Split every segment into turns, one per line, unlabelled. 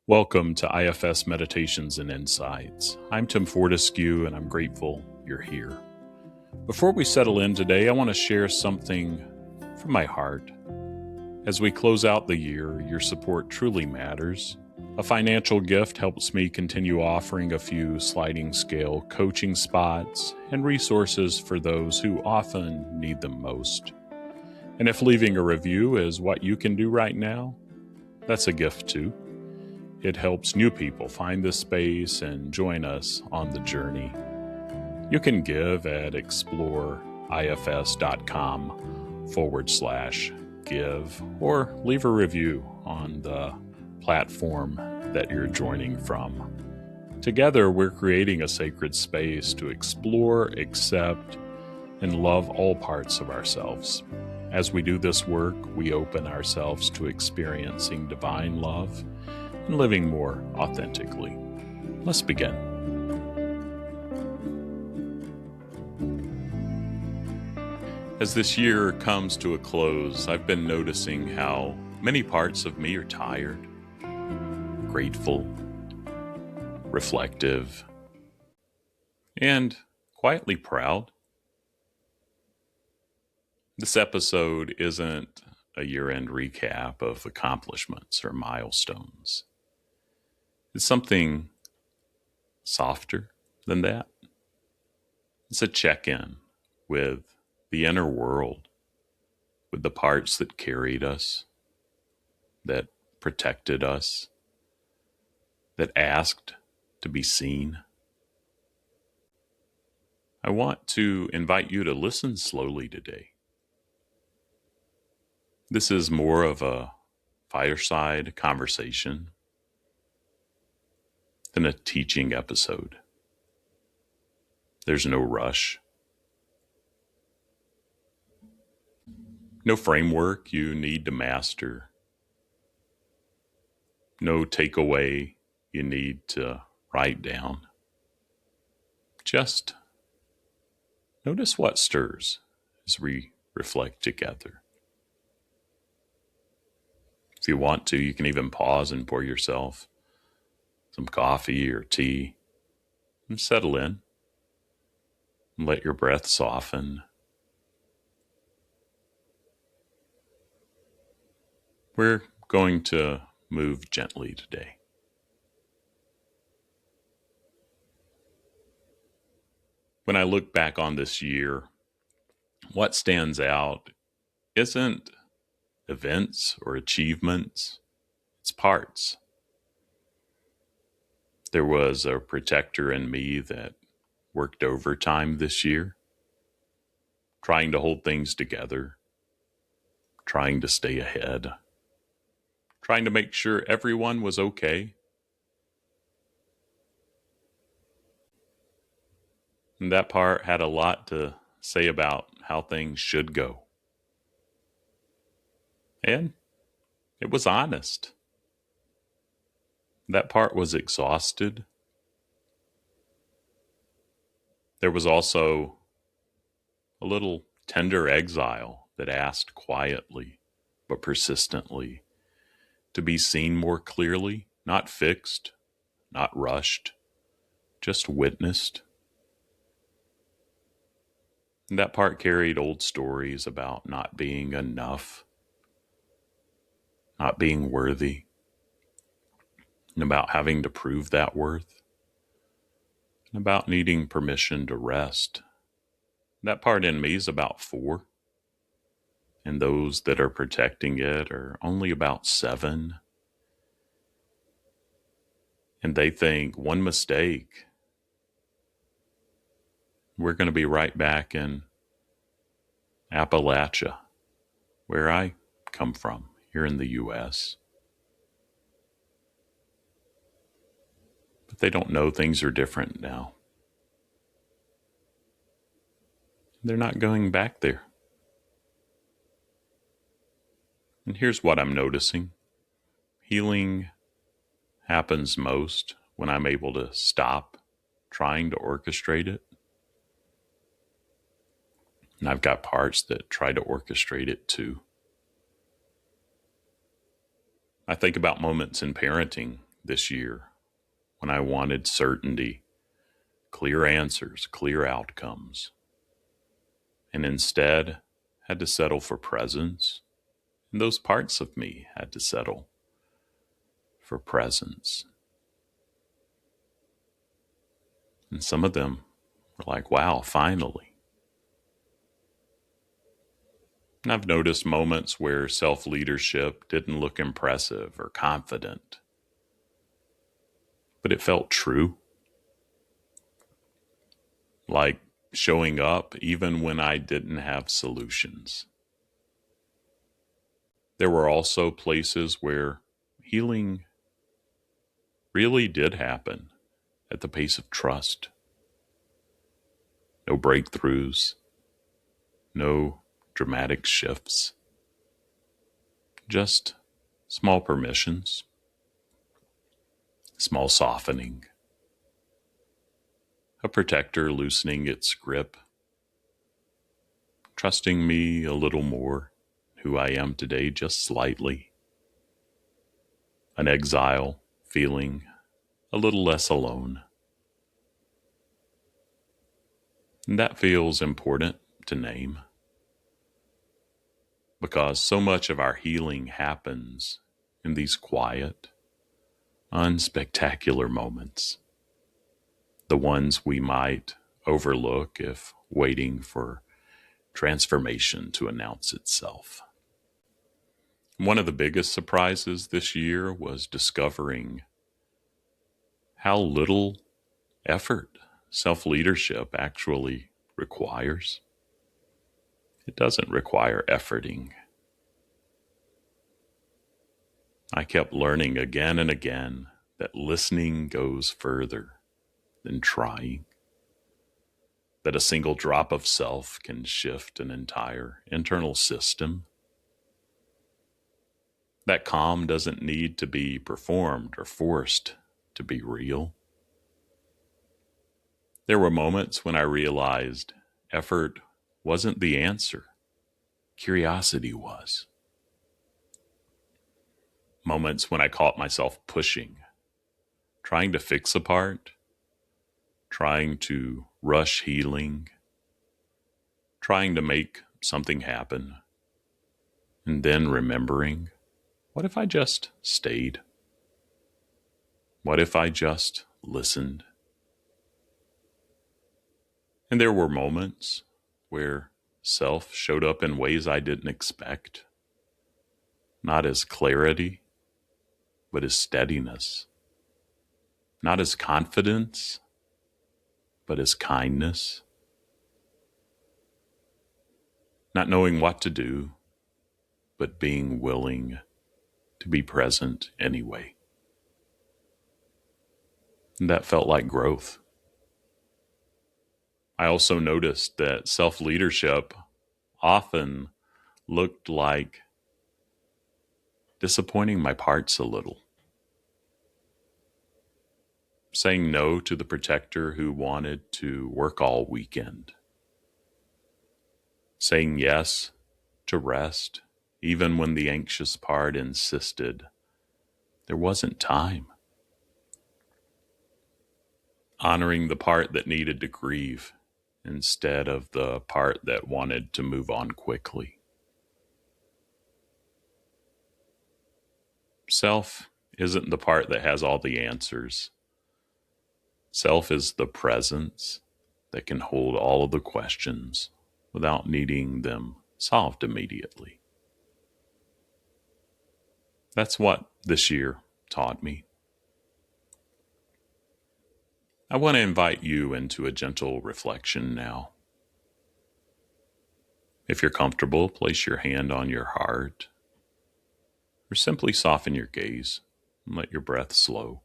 Welcome to IFS Meditations and Insights. I'm Tim Fortescue, and I'm grateful you're here. Before we settle in today, I want to share something from my heart. As we close out the year, your support truly matters. A financial gift helps me continue offering a few sliding scale coaching spots and resources for those who often need them most. And if leaving a review is what you can do right now, that's a gift too. It helps new people find this space and join us on the journey. You can give at exploreifs.com/give or leave a review on the platform that you're joining from. Together, we're creating a sacred space to explore, accept, and love all parts of ourselves. As we do this work, we open ourselves to experiencing divine love and living more authentically. Let's begin. As this year comes to a close, I've been noticing how many parts of me are tired, grateful, reflective, and quietly proud. This episode isn't a year-end recap of accomplishments or milestones. It's something softer than that. It's a check-in with the inner world, with the parts that carried us, that protected us, that asked to be seen. I want to invite you to listen slowly today. This is more of a fireside conversation than a teaching episode. There's no rush, no framework you need to master, no takeaway you need to write down. Just notice what stirs as we reflect together. If you want to, you can even pause and pour yourself some coffee or tea and settle in and let your breath soften. We're going to move gently today. When I look back on this year, what stands out isn't events or achievements, it's parts. There was a protector in me that worked overtime this year, trying to hold things together, trying to stay ahead, trying to make sure everyone was okay. And that part had a lot to say about how things should go. And it was honest. That part was exhausted. There was also a little tender exile that asked quietly but persistently to be seen more clearly, not fixed, not rushed, just witnessed. And that part carried old stories about not being enough, not being worthy, and about having to prove that worth, and about needing permission to rest. That part in me is about 4, and those that are protecting it are only about 7. And they think one mistake, we're going to be right back in Appalachia, where I come from, here in the U.S. But they don't know things are different now. They're not going back there. And here's what I'm noticing. Healing happens most when I'm able to stop trying to orchestrate it. And I've got parts that try to orchestrate it too. I think about moments in parenting this year when I wanted certainty, clear answers, clear outcomes, and instead had to settle for presence. And those parts of me had to settle for presence. And some of them were like, wow, finally. And I've noticed moments where self-leadership didn't look impressive or confident, but it felt true. Like showing up even when I didn't have solutions. There were also places where healing really did happen at the pace of trust. No breakthroughs, no dramatic shifts, just small permissions, small softening, a protector loosening its grip, trusting me a little more, who I am today just slightly, an exile feeling a little less alone. And that feels important to name because so much of our healing happens in these quiet, unspectacular moments, the ones we might overlook if waiting for transformation to announce itself. One of the biggest surprises this year was discovering how little effort self-leadership actually requires. It doesn't require efforting. I kept learning again and again that listening goes further than trying, that a single drop of self can shift an entire internal system, that calm doesn't need to be performed or forced to be real. There were moments when I realized effort wasn't the answer. Curiosity was. Moments when I caught myself pushing, trying to fix a part, trying to rush healing, trying to make something happen, and then remembering, what if I just stayed? What if I just listened? And there were moments where self showed up in ways I didn't expect, not as clarity, but as steadiness, not as confidence, but as kindness, not knowing what to do, but being willing to be present anyway. And that felt like growth. I also noticed that self-leadership often looked like disappointing my parts a little. Saying no to the protector who wanted to work all weekend. Saying yes to rest, even when the anxious part insisted there wasn't time. Honoring the part that needed to grieve instead of the part that wanted to move on quickly. Self isn't the part that has all the answers. Self is the presence that can hold all of the questions without needing them solved immediately. That's what this year taught me. I want to invite you into a gentle reflection now. If you're comfortable, place your hand on your heart, or simply soften your gaze and let your breath slow.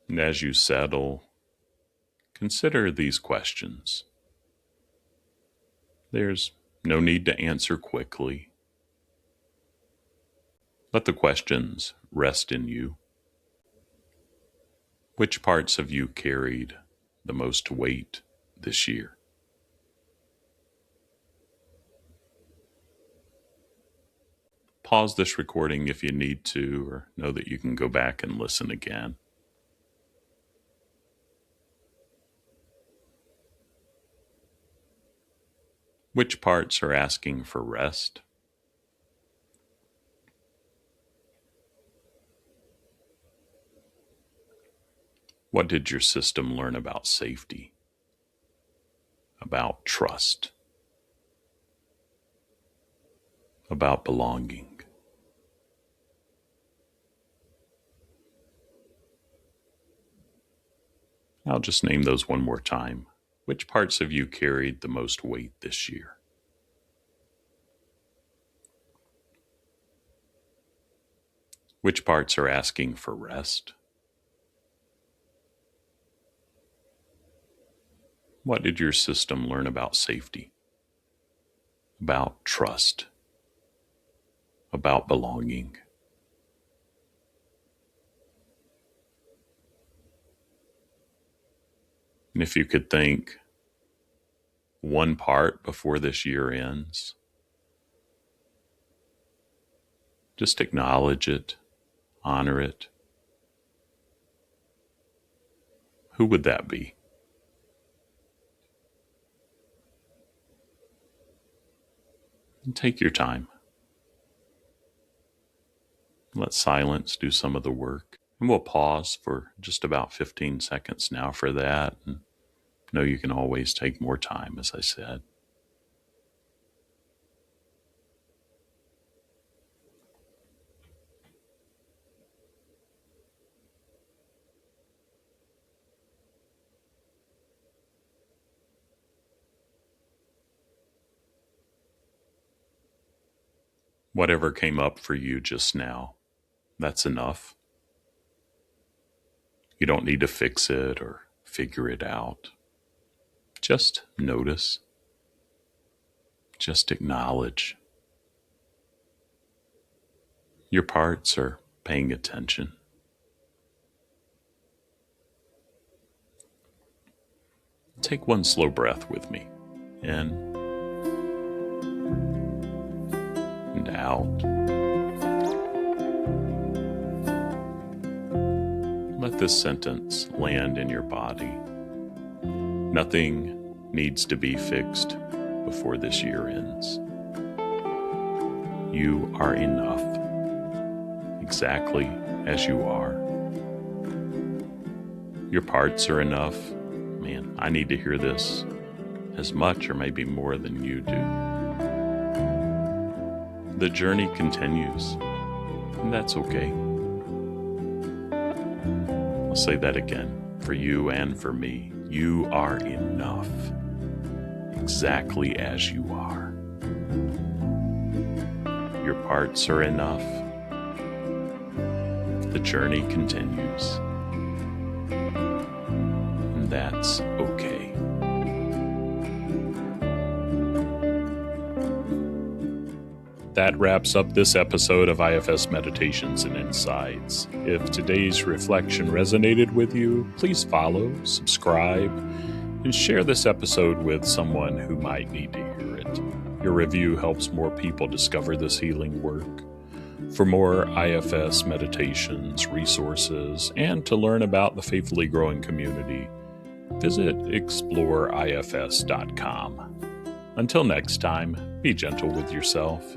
And as you settle, consider these questions. There's no need to answer quickly. Let the questions rest in you. Which parts of you carried the most weight this year? Pause this recording if you need to, or know that you can go back and listen again. Which parts are asking for rest? What did your system learn about safety, about trust, about belonging? I'll just name those one more time. Which parts have you carried the most weight this year? Which parts are asking for rest? What did your system learn about safety, about trust, about belonging? And if you could think one part before this year ends, just acknowledge it, honor it. Who would that be? And take your time. Let silence do some of the work. And we'll pause for just about 15 seconds now for that. And know you can always take more time, as I said. Whatever came up for you just now, that's enough. You don't need to fix it or figure it out. Just notice. Just acknowledge. Your parts are paying attention. Take one slow breath with me. In and out. Let this sentence land in your body. Nothing needs to be fixed before this year ends. You are enough, exactly as you are. Your parts are enough. Man, I need to hear this as much or maybe more than you do. The journey continues, and that's okay. I'll say that again, for you and for me. You are enough, exactly as you are. Your parts are enough. The journey continues, and that's okay. That wraps up this episode of IFS Meditations and Insights. If today's reflection resonated with you, please follow, subscribe, and share this episode with someone who might need to hear it. Your review helps more people discover this healing work. For more IFS meditations, resources, and to learn about the Faithfully Growing community, visit exploreifs.com. Until next time, be gentle with yourself.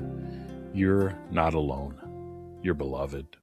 You're not alone. You're beloved.